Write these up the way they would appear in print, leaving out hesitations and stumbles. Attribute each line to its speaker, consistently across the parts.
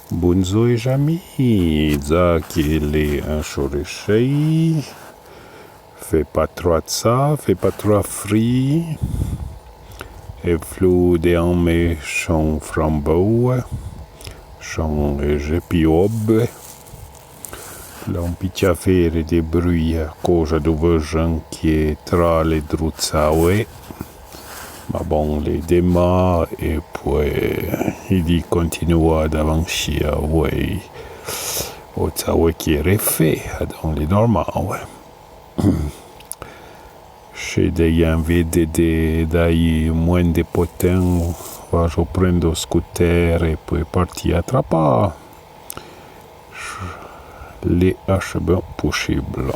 Speaker 1: Bunzo e Jamy, Zaki le un chorechei, fait pas trop de ça, fait pas trop frit, et flou de en me chant frambeau, chant gepiob, l'on pitia faire des bruits à cause de gens qui est tra les druzzawe. Ma bon, les démas, et puis il continua d'avancer, ouais, au tawe qui est refait dans les normaux. Chez des VDD, dai moins de potents, va je prendre scooter et puis partir attraper les HB possibles.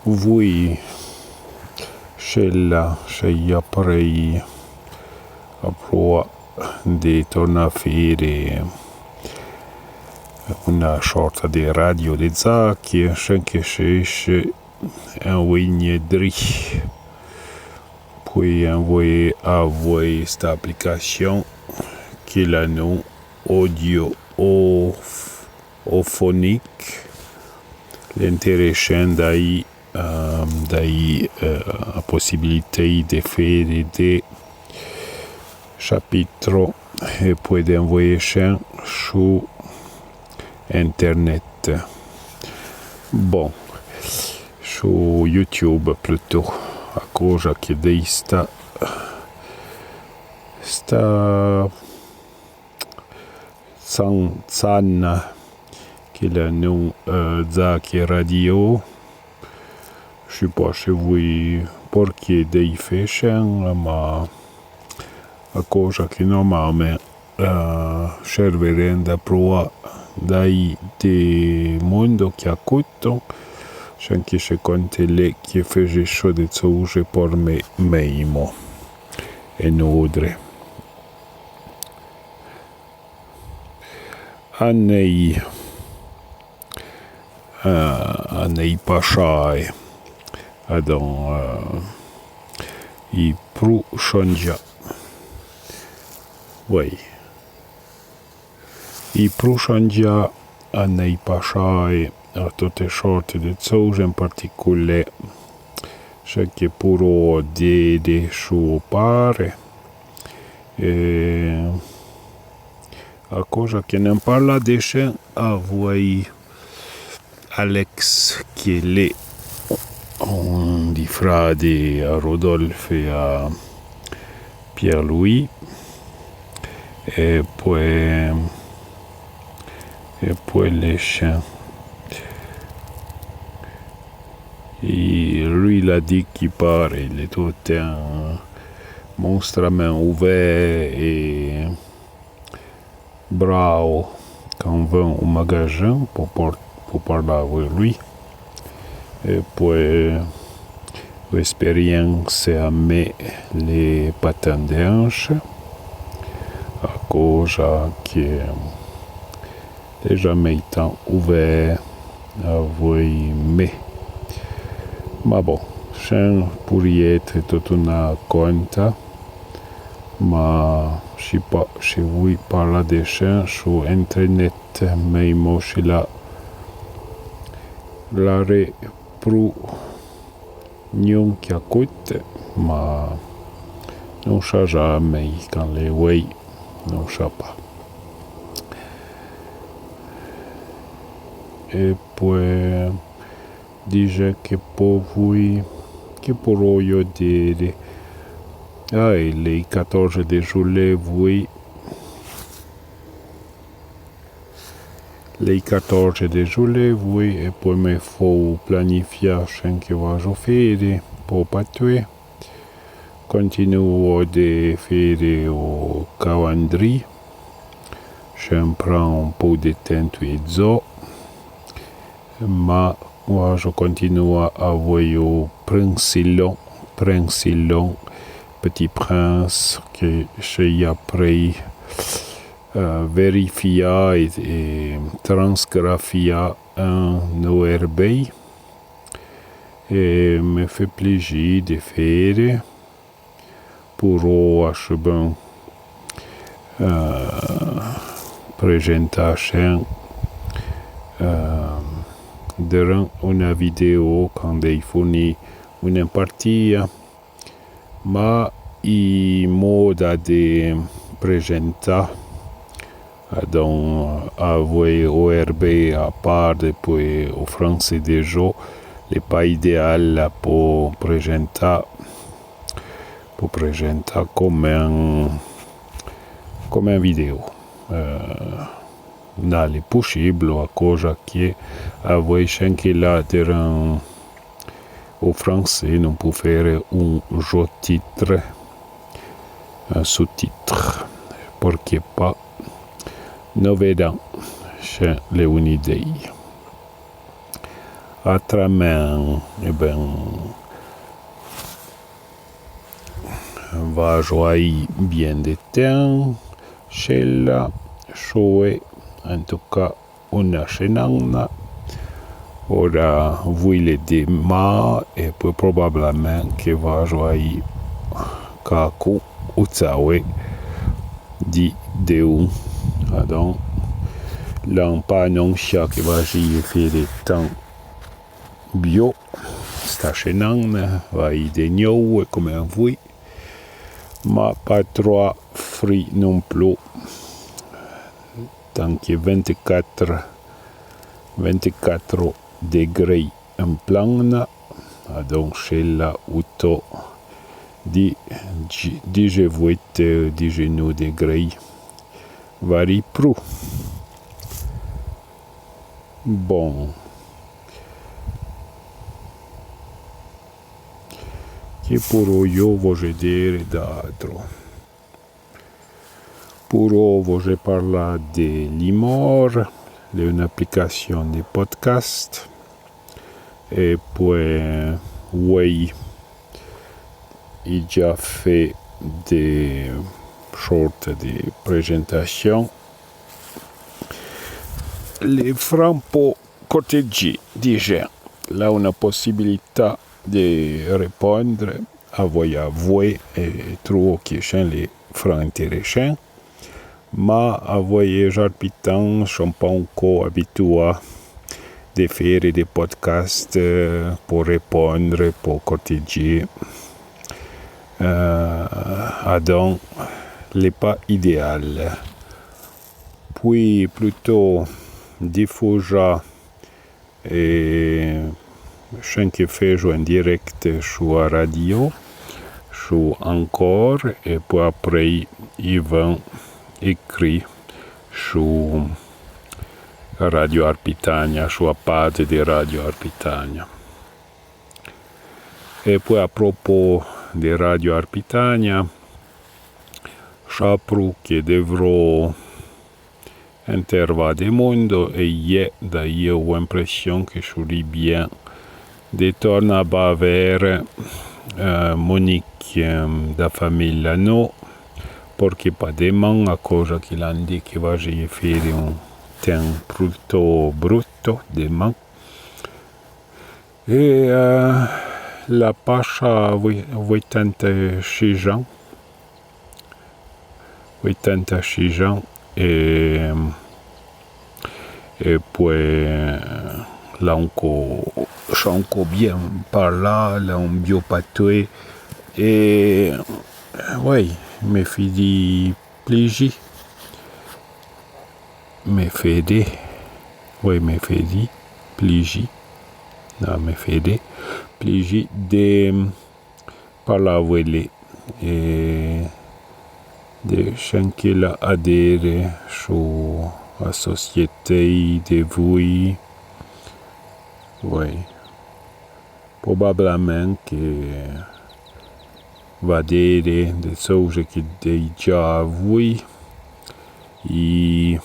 Speaker 1: Oui. Chez après di tornare a fare una sorta di radio di Zaki, anche se un wigné dri. Puis envoyer à vous cette application qui est nous audio phonique. L'intéressant d'ailleurs la possibilité de faire des chapitres et puis d'envoyer sur internet. Bon, sur YouTube plutôt, à cause che dei sta Sanna che la nous Zaki Radio. Je sais pas si vous perché dei fashion, ma a cosa che normalmente servirà provare dai de mondo che accuto, anche se conte le che fece ciò di uso per me mesmo e nodre. Annei Pashai dans i prochains oui i prochains anni passai a tutte sorte di cose in particolare che puro di suo pare a cosa che non parla di se a voi Alex che le di fradi a Rodolphe e a Pierre-Louis e poi les chiens. Et lui il a dit qu'il part, il est tout un monstre à main ouvert et bravo quand on va au magasin pour parler avec lui. Et puis l'expérience a mis les patins de hanche à cause que déjà maintenant ouvert avec mais bon ça pourrait être toute une compte mais je sais pas si vous parlez de ça sur internet mais moi je là l'arrêt pro non che accotte ma non sa jamais quand les way non sa pas e poi dice che pour vous che pourrò io dire le 14 de juillet voi les 14 de juillet, oui, et puis il faut planifier ce que je faire pour pas tuer. Continuer de faire au calendrier. Je prends un peu de temps et zo. Mais moi, je continue à avoir au Prince Long, Petit Prince, que j'ai appris. Verifia et transgrafia un ORB et me fait plaisir de faire pour acheter presentação durante uma video quando eu fui uma partida, mas e moda de apresentar donc avec ORB à part depuis au français des jeux n'est pas idéal pour présenter comme un vidéo. Non, è possibile a cosa che voi anche là au français non può fare un jeu titre, un sous-titre, perché pas novedad c'è le un'idee. Autrement, va jouer bien de temps chez la jouer en tout cas una scenana. Ora vuole di ma e poi probabilmente va jouer kaku utsawe di un. Donc là pas non chaque va j'y faire temps bio sta scenana va i de new come voi ma pas trop free non plus tant que 24 degrés en plana donc chez la auto di 19 degrés varie plus bon che puro io voglio dire d'altro puro voglio parlare di Limor di un'applicazione di podcast e poi oui il già fait des short di presentazione le fra un po' corteggi dice là una possibilità di rispondere a voi e trovo che c'è le fra interessanti ma a voi j'habitant sono pas encore habitué de faire des podcasts pour répondre pour corteggi donc n'est pas idéal puis plutôt diffuser et chaque fait en direct sur la radio sur encore et puis après ils vont écrire sur Radio Arpitania sur la page de Radio Arpitania et puis à propos de Radio Arpitania sapro che dovrò intervare del mondo e io ho l'impressione che sono bien di tornare a avere Monique da famiglia no perché pas demain a cosa che l'hanno detto che va a fare un tempo molto brutto demain e la pascia 86 ans et puis là encore bien par là on biopatoué et oui me fait dit plaisir me fait dit plaisir de parler avec et de changer la adhérer sur la société de vous. Oui. Probablement que va dire des choses que déjà vous et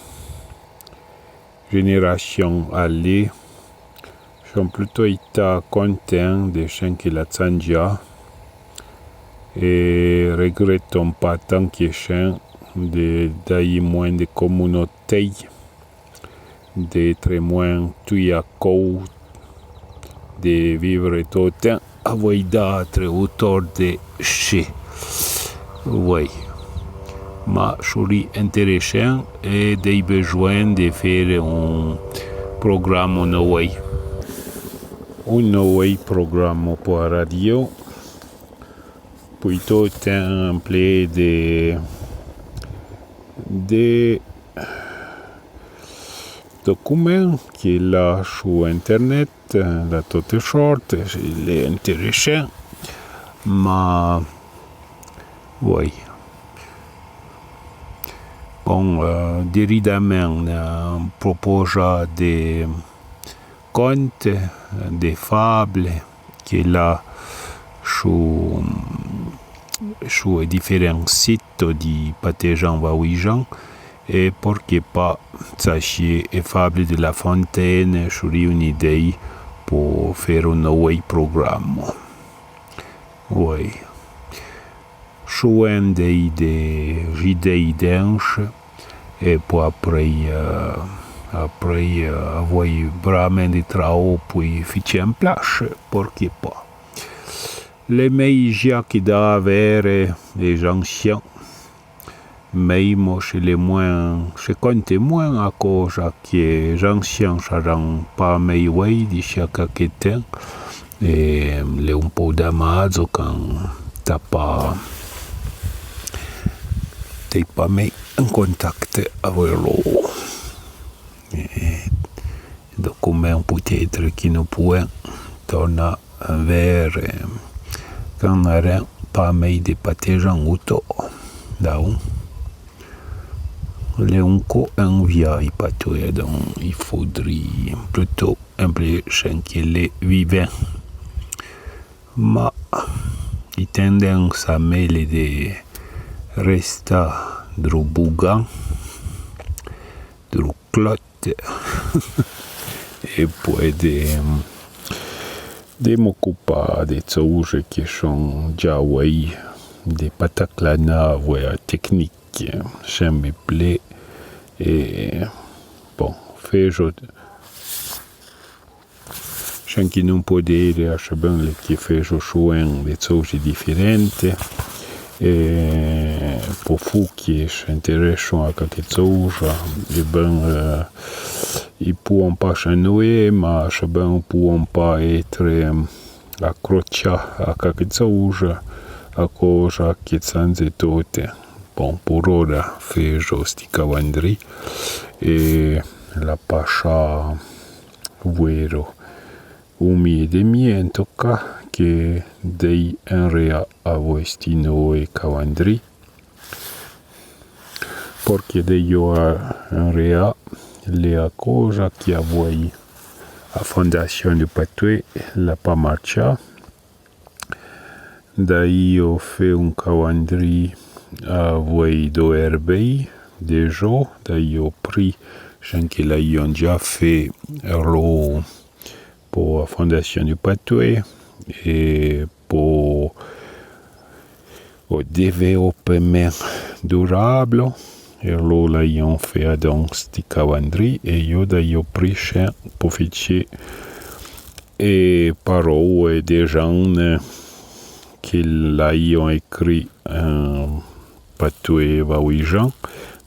Speaker 1: génération allée sont plutôt été contents de changer la Tsandia et regrettons pas tant que chien d'ailleurs moins de communautés d'être moins tout à cause de vivre tout le temps avec d'autres autour de chez oui ma suis intéressant et des besoins de faire un programme un programme pour la radio, plutôt templé de documents qui est là sur internet, la toute short, il est intéressant, mais oui. Bon, directement, on propose des contes, des fables, qui est là sur différents sites de Patéjan Vaouijan, et pourquoi pas sachez les fables de La Fontaine sur une idée pour faire un nouveau programme. Oui. Souvent des idées denses et pour après avoir vraiment de travail puis ficher en place, pourquoi pas. Les meilleurs qui doivent avoir les anciens, même chez les moins, je compte moins à cause que les anciens seront pas meilleurs d'ici à quelques temps, et les un peu d'amazo quand t'as pas mis en contact avec les documents peut-être qui nous pourraient torner vers quand on n'aurait pas mis de Patéjan autour. Donc, les unco un vieil patouille, donc il faudrait plutôt impliquer que les vivants. Mais, il tendance à mêler des resta Drubugan, Druclot, et puis de m'occuper des choses qui sont déjà des pataclana techniques, ça me plaît, et bon, fais je qui non può dire a ben che fece soin le cose differenti e po fucchi è interessant a qualche cosa e ben i può pas changer ma se ben può pas être accroccia a qualche cosa a cosa che sanze tutte bon per ora fece sti cavandri e la pascia vero umidemiento che dei enrea avostino e cavandri perché dei io enrea le cosa che a voi a Fondation du Patoué la pas marcia da io fe un cavandri a voi do erbei déjà da io pri anche la io già fe lo pour la Fondation du Patoué et pour le développement durable. Et là, ils ont fait donc ce calendrier et ils ont pris cher pour faire et paroles des gens qui l'ont écrit en Patoué Vaouijan.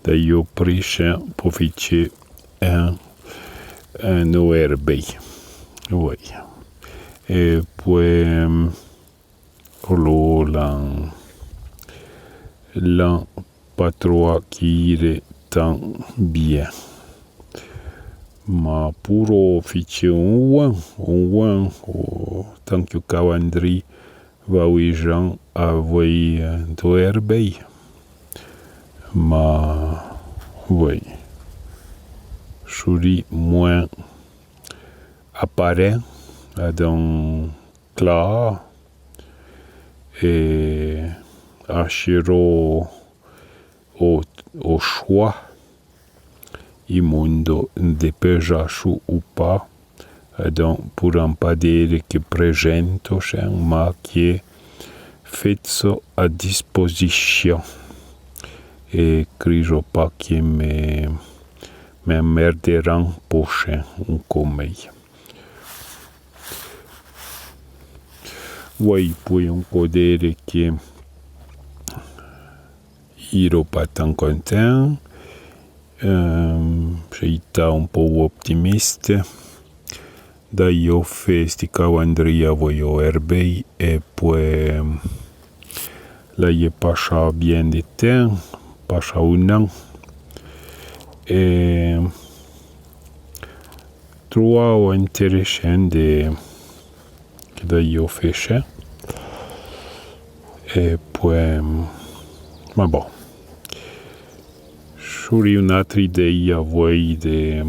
Speaker 1: Ils ont pris cher pour faire un ORB. Oui. Et puis, l'an pas trop qui est tant bien. Mais pour faire un ouin, tant que calendrier va oui gens avoir d'herbe. Mais oui, je suis moins apparent dans clair et achiro au choix il mondo de pejachu ou pas donc pour un pas dire que presento ma qui est fait à disposition et crigio pas qui m'emmerderont prochain un commeil. Oui, poi un po' dire che ero pas tão content. J'ai été un peu optimiste. Daí eu fiz esti calendria voglio erbei e poi là j'ai passé bien de temps, passé un an e trovavo interessante che daí eu fece e poi ma bon suri un'altra idea voi de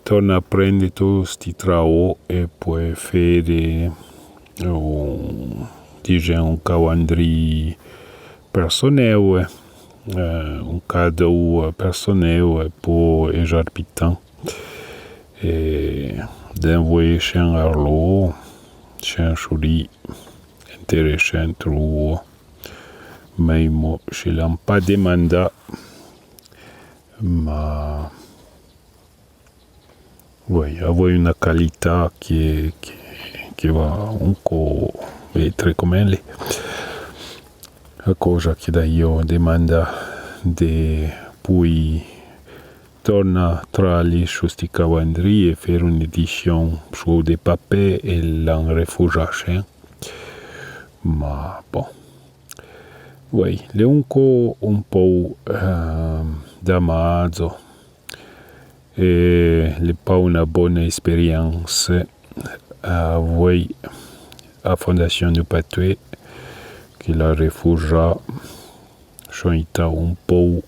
Speaker 1: tornare a prendere tutti sti trao e poi fare un calendrier personnel un cadeau personnel pour ejarpitan e d'envoyer chez Arlo chez Churi intéressant trou mais moi je l'ai pas demandé ma oui, avoir una qualità che va un po' essere come lì. La cosa che da io demanda di poi torna tra gli questi calendri e fare un'edizione su dei papier e l'en rifugiare. Ma bon. Oui, le un po' d'amazo. E le pas una buona esperienza a voi a Fondation du Patoué che la rifugia sono été un po'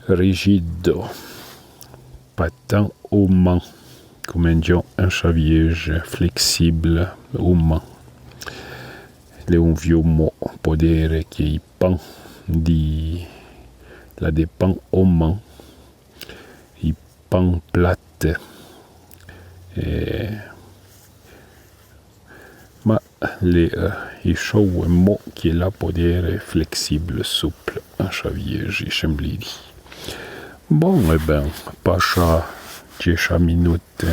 Speaker 1: rigido pas tant humain come un chaviege flexible humain le un vieux mot podere che i pan di la dépend humain pan plate ma i show è mo che la podere flessibile souple un chavier j'ai semblidi bon e ben passa 10 minuti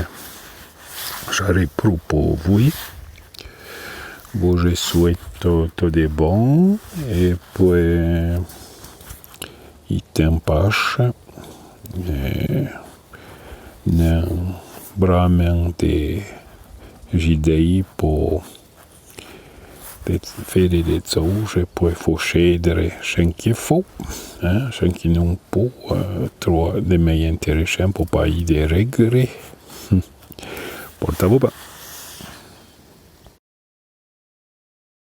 Speaker 1: j'arrive pour vous je souhaite tout de bon et puis il t'empache veramente idee per fare le cose poi succedere anche fu anche non può trovare le meglio interessanti per pas de regret portavo pas